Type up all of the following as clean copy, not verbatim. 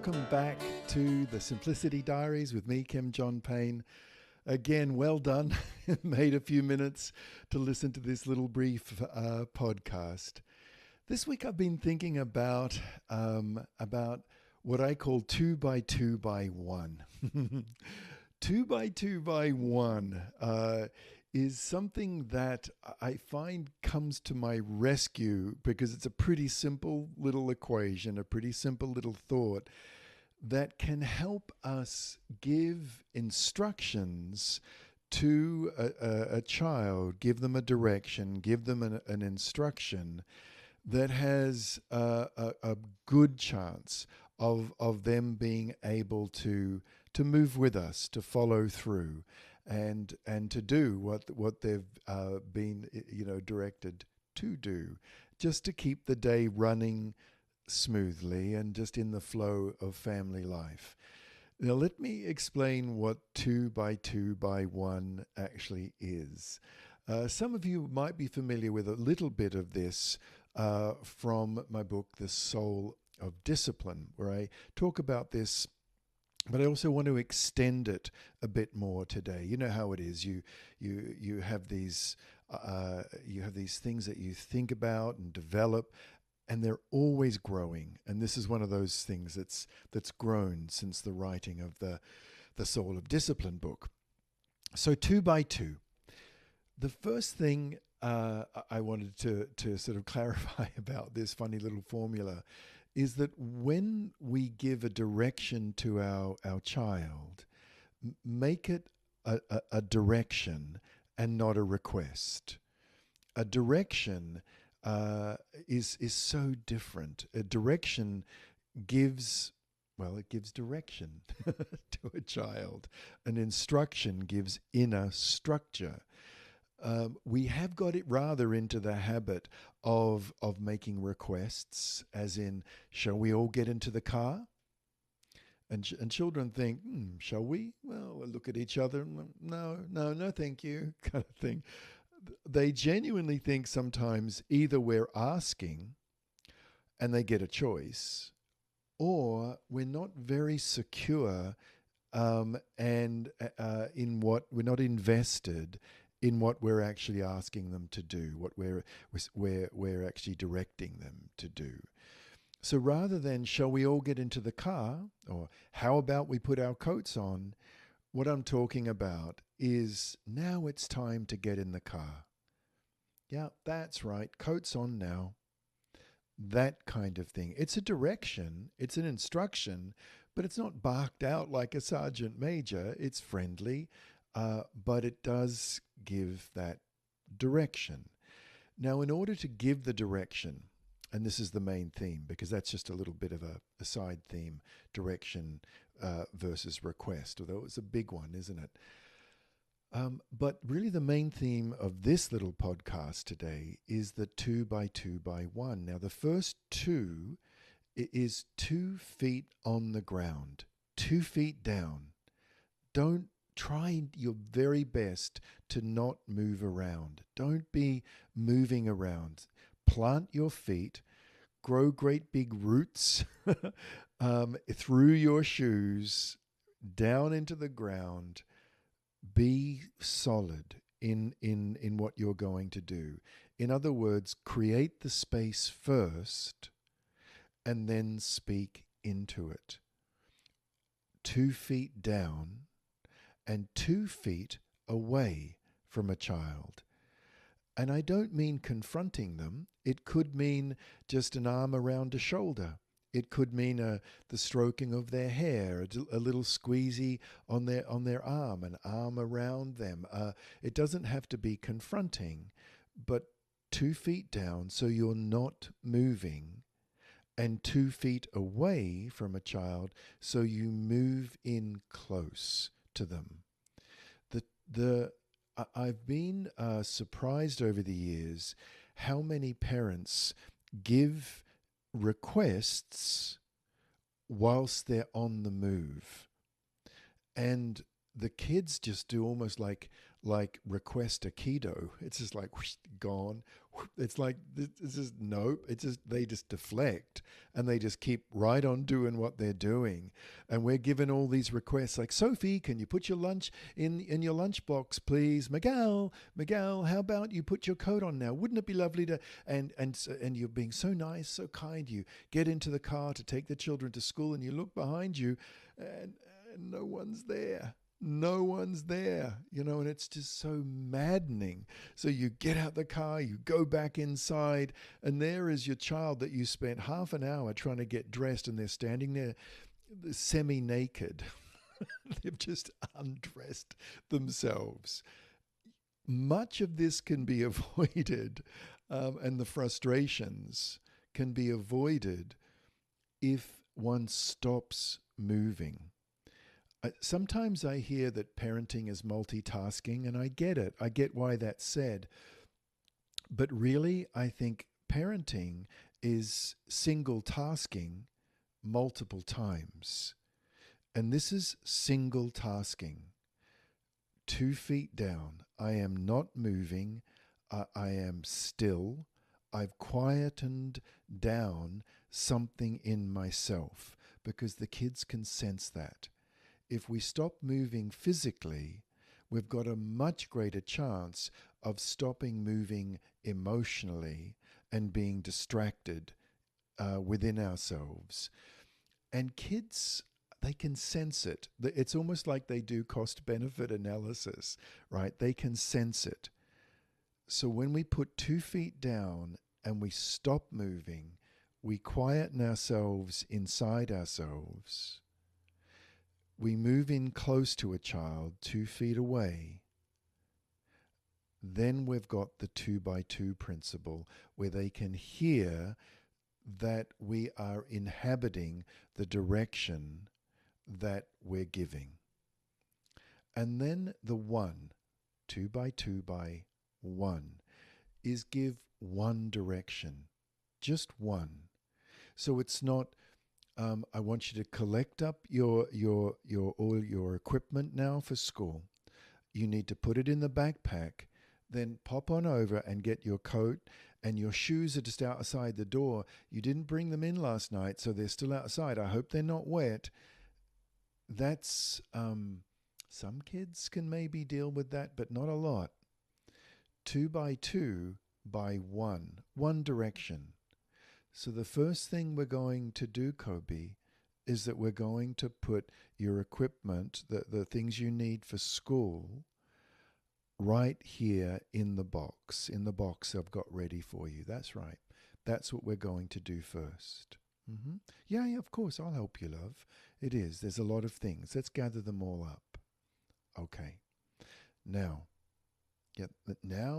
welcome back to the Simplicity Diaries with me, Kim John Payne. Again, well done. Made a few minutes to listen to this little brief podcast. This week I've been thinking about what I call 2 by 2 by 1. 2 by 2 by 1 is something that I find comes to my rescue because it's a pretty simple little equation, a pretty simple little thought that can help us give instructions to a child, give them a direction, give them an instruction that has a good chance of them being able to move with us, to follow through, and to do what they've been directed to do, just to keep the day running smoothly and just in the flow of family life. Now let me explain what 2 by 2 by 1 actually is. Some of you might be familiar with a little bit of this from my book, The Soul of Discipline, where I talk about this, but I also want to extend it a bit more today. You know how it is. You have these things that you think about and develop, and they're always growing. And this is one of those things that's grown since the writing of the Soul of Discipline book. So 2 by 2. The first thing I wanted to sort of clarify about this funny little formula is that when we give a direction to our child, make it a direction and not a request. A direction is so different. A direction gives direction to a child. An instruction gives inner structure. We have got it rather into the habit of making requests, as in, shall we all get into the car? And children think, shall we? Well, we'll look at each other. No, thank you, kind of thing. They genuinely think sometimes either we're asking and they get a choice, or we're not very secure and in what we're not invested in what we're actually asking them to do, what we're actually directing them to do. So rather than, shall we all get into the car, or how about we put our coats on, what I'm talking about is, now it's time to get in the car. Yeah, that's right, coats on now. That kind of thing. It's a direction, it's an instruction, but it's not barked out like a sergeant major. It's friendly, but it does give that direction. Now, in order to give the direction, and this is the main theme, because that's just a little bit of a side theme, direction versus request, although it's a big one, isn't it? But really the main theme of this little podcast today is the 2 by 2 by 1. Now, the first 2 is 2 feet on the ground, 2 feet down. Don't try your very best to not move around. Don't be moving around. Plant your feet, grow great big roots through your shoes, down into the ground. Be solid in what you're going to do. In other words, create the space first and then speak into it. 2 feet down and 2 feet away from a child. And I don't mean confronting them. It could mean just an arm around a shoulder. It could mean the stroking of their hair, a little squeezy on their arm, an arm around them. It doesn't have to be confronting, but 2 feet down so you're not moving, and 2 feet away from a child so you move in close to them. I've been surprised over the years how many parents give requests whilst they're on the move, and the kids just do almost like like request a keto. It's just like whoosh, gone. It's like it's just nope. It's just they just deflect and they just keep right on doing what they're doing. And we're given all these requests like, Sophie, can you put your lunch in your lunchbox, please? Miguel, how about you put your coat on now? Wouldn't it be lovely to? And you're being so nice, so kind. You get into the car to take the children to school, and you look behind you, and no one's there. No one's there, and it's just so maddening. So you get out the car, you go back inside, and there is your child that you spent half an hour trying to get dressed, and they're standing there semi-naked. They've just undressed themselves. Much of this can be avoided, and the frustrations can be avoided if one stops moving. Sometimes I hear that parenting is multitasking, and I get it. I get why that's said. But really, I think parenting is single tasking multiple times. And this is single tasking. 2 feet down. I am not moving. I am still. I've quietened down something in myself because the kids can sense that. If we stop moving physically, we've got a much greater chance of stopping moving emotionally and being distracted within ourselves. And kids, they can sense it. It's almost like they do cost-benefit analysis, right? They can sense it. So when we put 2 feet down and we stop moving, we quieten ourselves inside ourselves. We move in close to a child 2 feet away. Then we've got the 2x2 principle where they can hear that we are inhabiting the direction that we're giving. And then the 1, 2x2 by 1, is give one direction, just one. So it's not, I want you to collect up all your equipment now for school. You need to put it in the backpack, then pop on over and get your coat, and your shoes are just outside the door. You didn't bring them in last night, so they're still outside. I hope they're not wet. That's, some kids can maybe deal with that, but not a lot. 2x2 by 1, one direction. So the first thing we're going to do, Kobe, is that we're going to put your equipment, the things you need for school, right here in the box I've got ready for you. That's right. That's what we're going to do first. Mm-hmm. Yeah, of course, I'll help you, love. It is. There's a lot of things. Let's gather them all up. Okay. Now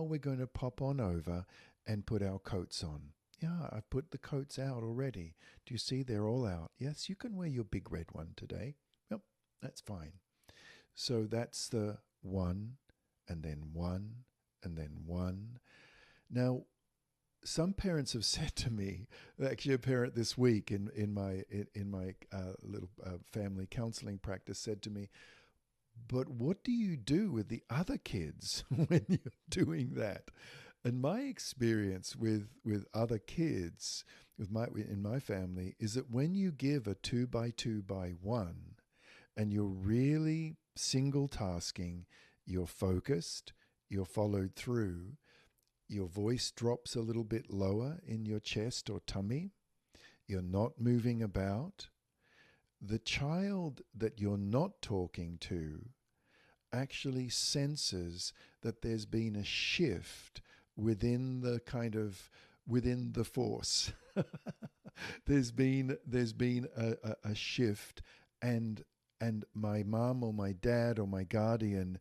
we're going to pop on over and put our coats on. Yeah, I've put the coats out already. Do you see they're all out? Yes, you can wear your big red one today. Yep, that's fine. So that's the 1, and then 1, and then 1. Now, some parents have said to me, actually a parent this week in my little family counseling practice said to me, but what do you do with the other kids when you're doing that? And my experience with other kids in my family is that when you give a 2x2 by 1 and you're really single tasking, you're focused, you're followed through, your voice drops a little bit lower in your chest or tummy, you're not moving about, the child that you're not talking to actually senses that there's been a shift within the force. there's been a shift, and my mom or my dad or my guardian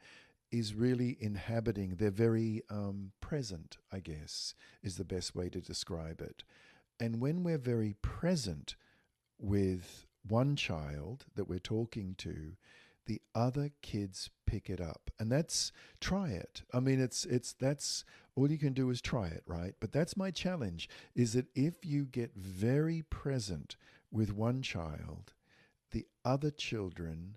is really inhabiting. They're very present, I guess, is the best way to describe it. And when we're very present with one child that we're talking to, the other kids pick it up. And try it. I mean, that's all you can do is try it, right? But that's my challenge, is that if you get very present with one child, the other children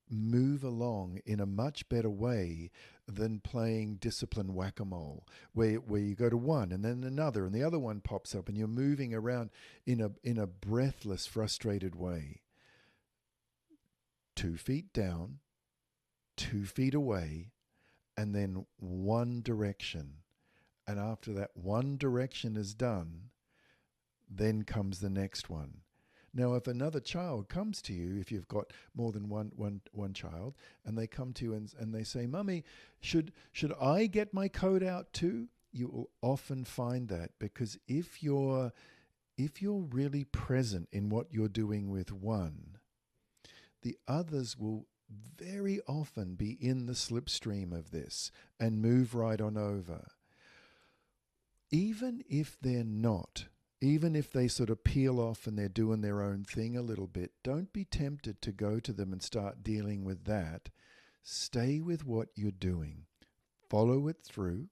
move along in a much better way than playing discipline whack-a-mole, where you go to one and then another and the other one pops up and you're moving around in a breathless, frustrated way. 2 feet down, 2 feet away, and then one direction. And after that one direction is done, then comes the next one. Now, if another child comes to you, if you've got more than one child, and they come to you and they say, "Mummy, should I get my code out too?" You will often find that, because if you're really present in what you're doing with one, the others will very often be in the slipstream of this and move right on over. Even if they're not, even if they sort of peel off and they're doing their own thing a little bit, don't be tempted to go to them and start dealing with that. Stay with what you're doing, follow it through,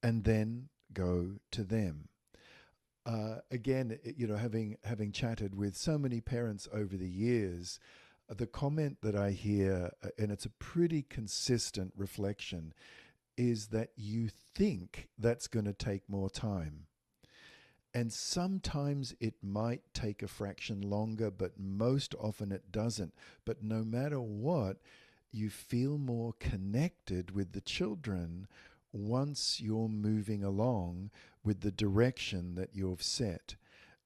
and then go to them. Again, having chatted with so many parents over the years, the comment that I hear, and it's a pretty consistent reflection, is that you think that's going to take more time. And sometimes it might take a fraction longer, but most often it doesn't. But no matter what, you feel more connected with the children once you're moving along with the direction that you've set.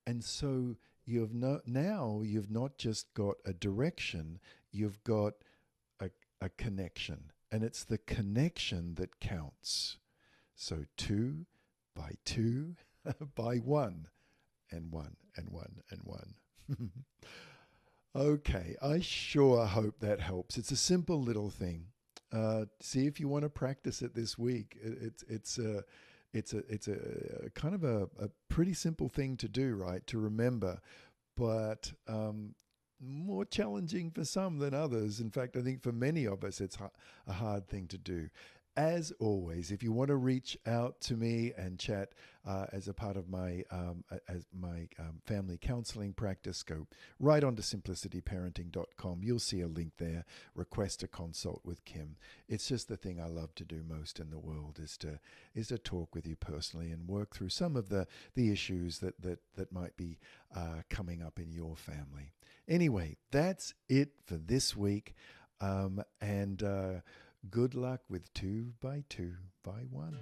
And so now you've not just got a direction, you've got a connection. And it's the connection that counts. So 2 by 2 by 1 and 1 and 1 and 1. Okay, I sure hope that helps. It's a simple little thing. See if you want to practice it this week. It's a kind of a pretty simple thing to do, right? To remember, but more challenging for some than others. In fact, I think for many of us, it's a hard thing to do. As always, if you want to reach out to me and chat as a part of my family counseling practice, go right on to simplicityparenting.com. You'll see a link there. Request a consult with Kim. It's just the thing I love to do most in the world is to talk with you personally and work through some of the issues that might be coming up in your family. Anyway, that's it for this week, and good luck with 2 by 2 by 1.